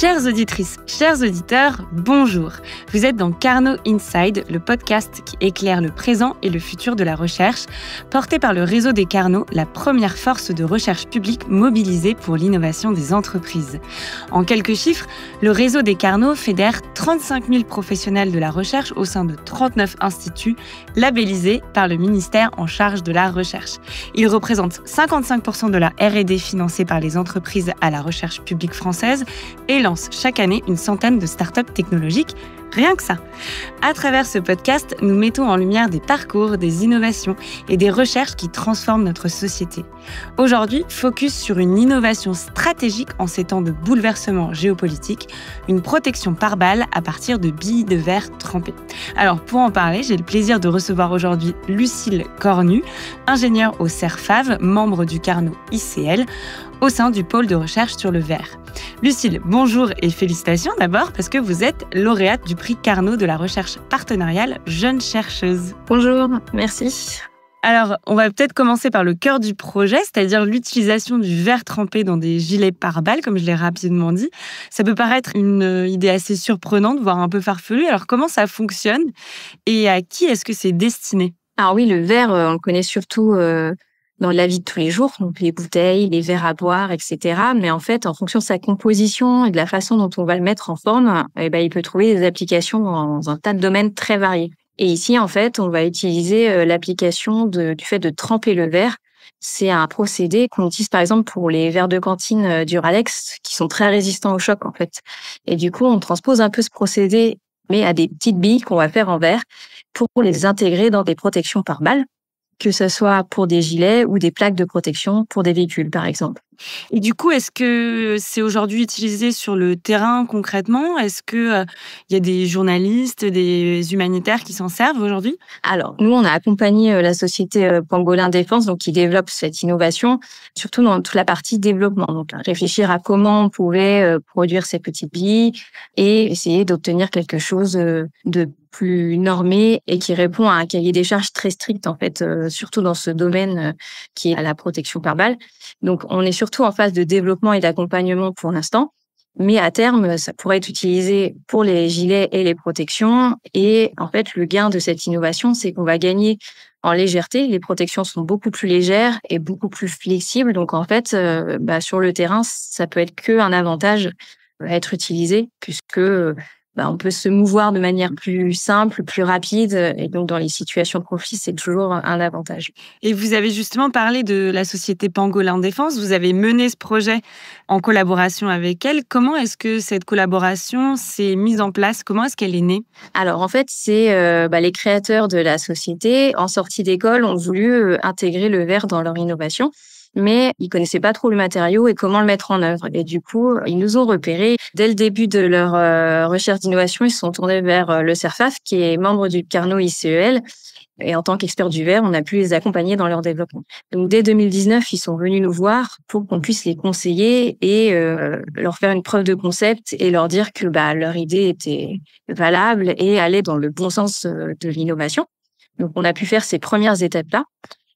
Chères auditrices, chers auditeurs, bonjour. Vous êtes dans Carnot Inside, le podcast qui éclaire le présent et le futur de la recherche, porté par le réseau des Carnots, la première force de recherche publique mobilisée pour l'innovation des entreprises. En quelques chiffres, le réseau des Carnots fédère 35 000 professionnels de la recherche au sein de 39 instituts labellisés par le ministère en charge de la recherche. Il représente 55% de la R&D financée par les entreprises à la recherche publique française et lance chaque année une centaine de startups technologiques, rien que ça. À travers ce podcast, nous mettons en lumière des parcours, des innovations et des recherches qui transforment notre société. Aujourd'hui, focus sur une innovation stratégique en ces temps de bouleversement géopolitique, une protection par balle à partir de billes de verre trempées. Alors pour en parler, j'ai le plaisir de recevoir aujourd'hui Lucille Cornu, ingénieure au CERFAV, membre du Carnot ICL, au sein du pôle de recherche sur le verre. Lucille, bonjour et félicitations d'abord parce que vous êtes lauréate du prix Carnot de la recherche partenariale Jeune chercheuse. Bonjour, merci. Alors, on va peut-être commencer par le cœur du projet, c'est-à-dire l'utilisation du verre trempé dans des gilets pare-balles, comme je l'ai rapidement dit. Ça peut paraître une idée assez surprenante, voire un peu farfelue. Alors, comment ça fonctionne et à qui est-ce que c'est destiné ? Alors oui, le verre, on le connaît surtout dans la vie de tous les jours, donc les bouteilles, les verres à boire, etc. Mais en fait, en fonction de sa composition et de la façon dont on va le mettre en forme, il peut trouver des applications dans un tas de domaines très variés. Et ici, en fait, on va utiliser l'application du fait de tremper le verre. C'est un procédé qu'on utilise par exemple pour les verres de cantine Duralex, qui sont très résistants au choc, en fait. Et du coup, on transpose un peu ce procédé, mais à des petites billes qu'on va faire en verre pour les intégrer dans des protections par balles, que ce soit pour des gilets ou des plaques de protection pour des véhicules, par exemple. Et du coup, est-ce que c'est aujourd'hui utilisé sur le terrain concrètement ? Est-ce qu'il y a des journalistes, des humanitaires qui s'en servent aujourd'hui ? Alors, nous, on a accompagné la société Pangolin Défense, donc qui développe cette innovation, surtout dans toute la partie développement. Donc, réfléchir à comment on pouvait produire ces petites billes et essayer d'obtenir quelque chose de plus normé et qui répond à un cahier des charges très strict, en fait, surtout dans ce domaine qui est à la protection par balle. Donc, on est surtout en phase de développement et d'accompagnement pour l'instant. Mais à terme, ça pourrait être utilisé pour les gilets et les protections. Et en fait, le gain de cette innovation, c'est qu'on va gagner en légèreté. Les protections sont beaucoup plus légères et beaucoup plus flexibles. Donc, en fait, sur le terrain, ça peut être qu'un avantage à être utilisé puisque on peut se mouvoir de manière plus simple, plus rapide. Et donc, dans les situations de conflit, c'est toujours un avantage. Et vous avez justement parlé de la société Pangolin Défense. Vous avez mené ce projet en collaboration avec elle. Comment est-ce que cette collaboration s'est mise en place ? Comment est-ce qu'elle est née ? Alors, en fait, c'est les créateurs de la société, en sortie d'école, ont voulu intégrer le verre dans leur innovation. Mais ils connaissaient pas trop le matériau et comment le mettre en œuvre. Et du coup, ils nous ont repérés. Dès le début de leur recherche d'innovation, ils se sont tournés vers le CERFAV, qui est membre du Carnot ICL. Et en tant qu'experts du verre, on a pu les accompagner dans leur développement. Donc, dès 2019, ils sont venus nous voir pour qu'on puisse les conseiller et leur faire une preuve de concept et leur dire que leur idée était valable et allait dans le bon sens de l'innovation. Donc, on a pu faire ces premières étapes-là.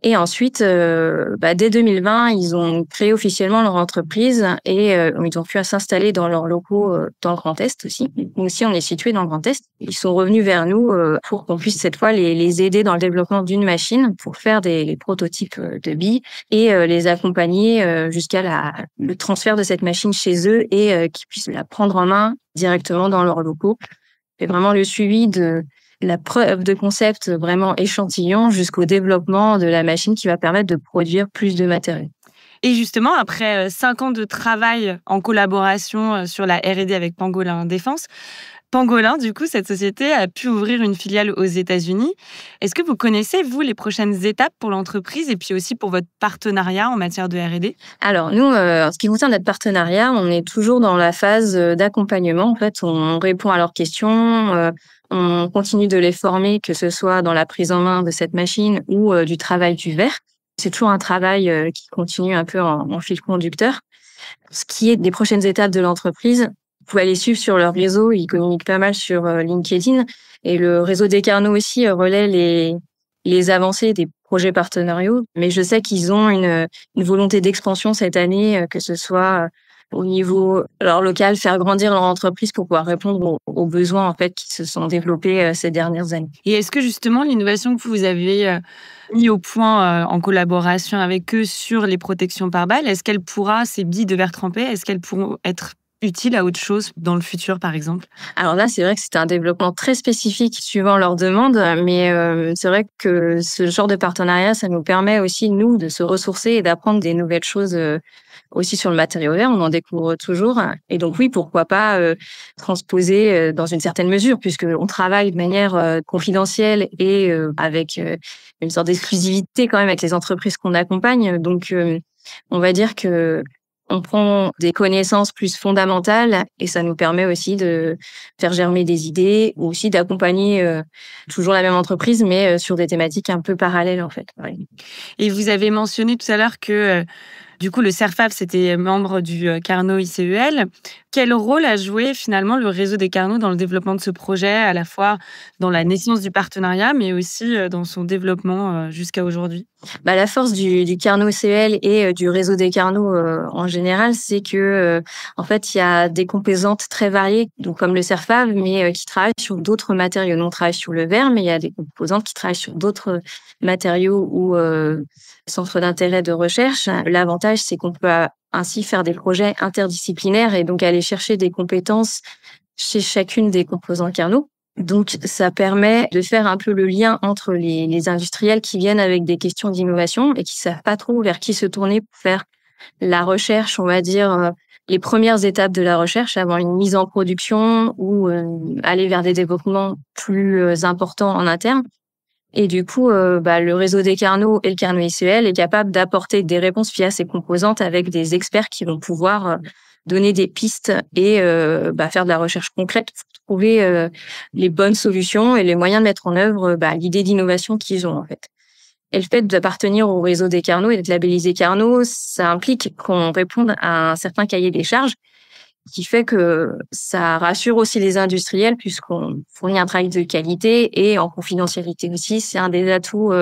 Et ensuite, dès 2020, ils ont créé officiellement leur entreprise et ils ont pu s'installer dans leurs locaux dans le Grand Est aussi. Nous aussi, on est situé dans le Grand Est. Ils sont revenus vers nous pour qu'on puisse cette fois les aider dans le développement d'une machine pour faire des prototypes de billes et les accompagner jusqu'à le transfert de cette machine chez eux et qu'ils puissent la prendre en main directement dans leurs locaux. C'est vraiment le suivi de la preuve de concept vraiment échantillon jusqu'au développement de la machine qui va permettre de produire plus de matériaux. Et justement, après 5 ans de travail en collaboration sur la R&D avec Pangolin Défense, Pangolin, du coup, cette société a pu ouvrir une filiale aux États-Unis. Est-ce que vous connaissez, vous, les prochaines étapes pour l'entreprise et puis aussi pour votre partenariat en matière de R&D ? Alors, nous, en ce qui concerne notre partenariat, on est toujours dans la phase d'accompagnement. En fait, on répond à leurs questions, on continue de les former, que ce soit dans la prise en main de cette machine ou du travail du verre. C'est toujours un travail qui continue un peu en fil conducteur. Ce qui est des prochaines étapes de l'entreprise, vous pouvez aller suivre sur leur réseau, ils communiquent pas mal sur LinkedIn. Et le réseau des Carnots aussi relaie les avancées des projets partenariaux. Mais je sais qu'ils ont une volonté d'expansion cette année, que ce soit au niveau local, faire grandir leur entreprise pour pouvoir répondre aux besoins en fait qui se sont développés ces dernières années. Et est-ce que justement l'innovation que vous avez mis au point en collaboration avec eux sur les protections par balles, est-ce qu'elle pourra, ces billes de verre trempé, est-ce qu'elles pourront être utiles à autre chose dans le futur, par exemple? Alors là, c'est vrai que c'était un développement très spécifique suivant leurs demandes, mais c'est vrai que ce genre de partenariat, ça nous permet aussi, nous, de se ressourcer et d'apprendre des nouvelles choses aussi sur le matériau vert. On en découvre toujours. Et donc oui, pourquoi pas transposer dans une certaine mesure, puisqu'on travaille de manière confidentielle et avec une sorte d'exclusivité quand même avec les entreprises qu'on accompagne. Donc, on va dire que on prend des connaissances plus fondamentales et ça nous permet aussi de faire germer des idées ou aussi d'accompagner toujours la même entreprise, mais sur des thématiques un peu parallèles, en fait. Ouais. Et vous avez mentionné tout à l'heure que du coup, le CERFAV, c'était membre du Carnot ICEL. Quel rôle a joué finalement le réseau des Carnots dans le développement de ce projet, à la fois dans la naissance du partenariat, mais aussi dans son développement jusqu'à aujourd'hui? La force du Carnot ICEL et du réseau des Carnots en général, c'est que en fait, il y a des composantes très variées, donc comme le CERFAV, mais qui travaillent sur d'autres matériaux. Nous, on travaille sur le verre, mais il y a des composantes qui travaillent sur d'autres matériaux ou centres d'intérêt de recherche. L'avantage, c'est qu'on peut ainsi faire des projets interdisciplinaires et donc aller chercher des compétences chez chacune des composants Carnot. Donc, ça permet de faire un peu le lien entre les industriels qui viennent avec des questions d'innovation et qui savent pas trop vers qui se tourner pour faire la recherche, on va dire, les premières étapes de la recherche avant une mise en production ou aller vers des développements plus importants en interne. Et du coup, le réseau des Carnots et le Carnot ICEL est capable d'apporter des réponses via ces composantes avec des experts qui vont pouvoir donner des pistes et faire de la recherche concrète pour trouver les bonnes solutions et les moyens de mettre en œuvre l'idée d'innovation qu'ils ont en fait. Et le fait d'appartenir au réseau des Carnots et d'être labellisé Carnot, ça implique qu'on réponde à un certain cahier des charges qui fait que ça rassure aussi les industriels puisqu'on fournit un travail de qualité et en confidentialité aussi. C'est un des atouts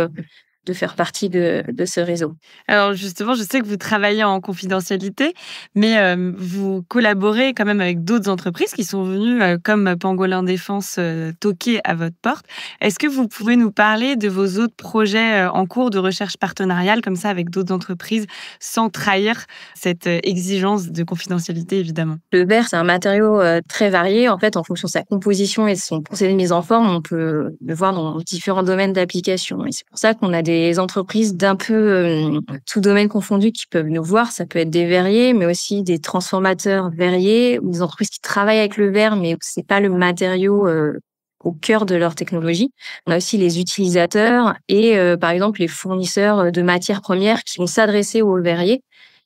de faire partie de ce réseau. Alors justement, je sais que vous travaillez en confidentialité, mais vous collaborez quand même avec d'autres entreprises qui sont venues, comme Pangolin Défense, toquer à votre porte. Est-ce que vous pouvez nous parler de vos autres projets en cours de recherche partenariale, comme ça, avec d'autres entreprises, sans trahir cette exigence de confidentialité, évidemment? Le verre, c'est un matériau très varié. En fait, en fonction de sa composition et de son procédé de mise en forme, on peut le voir dans différents domaines d'application. Et c'est pour ça qu'on a des entreprises d'un peu tout domaine confondu qui peuvent nous voir. Ça peut être des verriers, mais aussi des transformateurs verriers ou des entreprises qui travaillent avec le verre, mais c'est pas le matériau au cœur de leur technologie. On a aussi les utilisateurs et, par exemple, les fournisseurs de matières premières qui vont s'adresser aux verriers.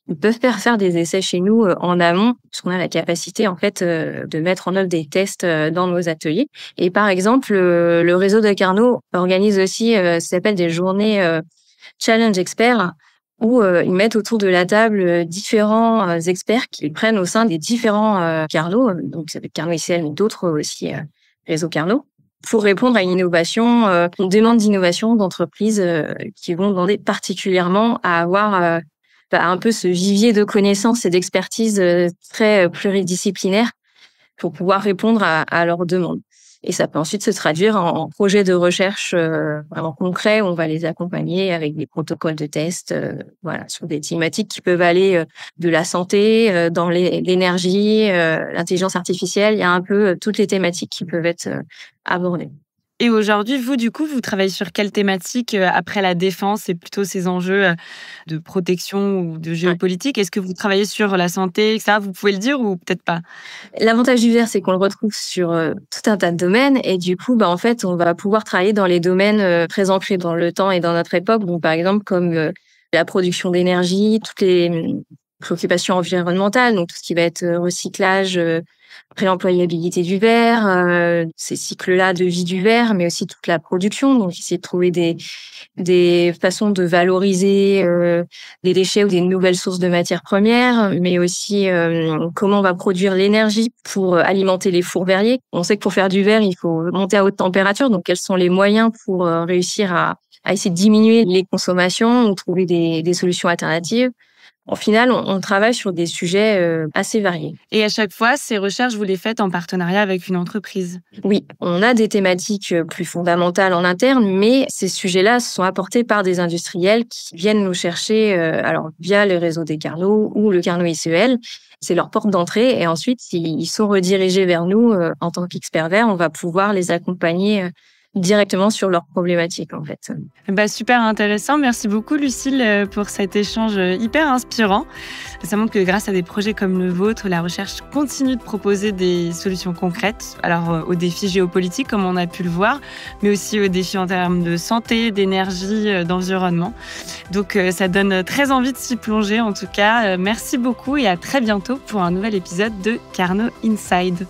Ils peuvent faire des essais chez nous en amont, puisqu'on a la capacité en fait de mettre en œuvre des tests dans nos ateliers. Et par exemple, le réseau de Carnot organise aussi ce qui s'appelle des journées Challenge Experts, où ils mettent autour de la table différents experts qu'ils prennent au sein des différents Carnot, donc ça peut être Carnot ICL, mais d'autres aussi réseaux Carnot, pour répondre à une innovation, une demande d'innovation d'entreprises qui vont demander particulièrement à avoir un peu ce vivier de connaissances et d'expertise très pluridisciplinaire pour pouvoir répondre à leurs demandes. Et ça peut ensuite se traduire en projet de recherche vraiment concret où on va les accompagner avec des protocoles de test sur des thématiques qui peuvent aller de la santé, dans l'énergie, l'intelligence artificielle. Il y a un peu toutes les thématiques qui peuvent être abordées. Et aujourd'hui, vous, du coup, vous travaillez sur quelle thématique après la défense et plutôt ces enjeux de protection ou de géopolitique? Est-ce que vous travaillez sur la santé, etc.? Vous pouvez le dire ou peut-être pas? L'avantage du verre, c'est qu'on le retrouve sur tout un tas de domaines et du coup, en fait, on va pouvoir travailler dans les domaines très ancrés dans le temps et dans notre époque. Donc, par exemple, comme la production d'énergie, toutes les préoccupations environnementales, donc tout ce qui va être recyclage, réemployabilité du verre, ces cycles-là de vie du verre, mais aussi toute la production. Donc, essayer de trouver des façons de valoriser des déchets ou des nouvelles sources de matières premières, mais aussi comment on va produire l'énergie pour alimenter les fours verriers. On sait que pour faire du verre, il faut monter à haute température. Donc, quels sont les moyens pour réussir à essayer de diminuer les consommations ou trouver des solutions alternatives? Au final, on travaille sur des sujets assez variés. Et à chaque fois, ces recherches, vous les faites en partenariat avec une entreprise? Oui, on a des thématiques plus fondamentales en interne, mais ces sujets-là sont apportés par des industriels qui viennent nous chercher alors via le réseau des Carnot ou le Carnot ICEL. C'est leur porte d'entrée et ensuite, s'ils sont redirigés vers nous en tant qu'experts verts, on va pouvoir les accompagner directement sur leurs problématiques, en fait. Super intéressant. Merci beaucoup, Lucile, pour cet échange hyper inspirant. Ça montre que grâce à des projets comme le vôtre, la recherche continue de proposer des solutions concrètes, alors aux défis géopolitiques, comme on a pu le voir, mais aussi aux défis en termes de santé, d'énergie, d'environnement. Donc, ça donne très envie de s'y plonger, en tout cas. Merci beaucoup et à très bientôt pour un nouvel épisode de Carnot Inside.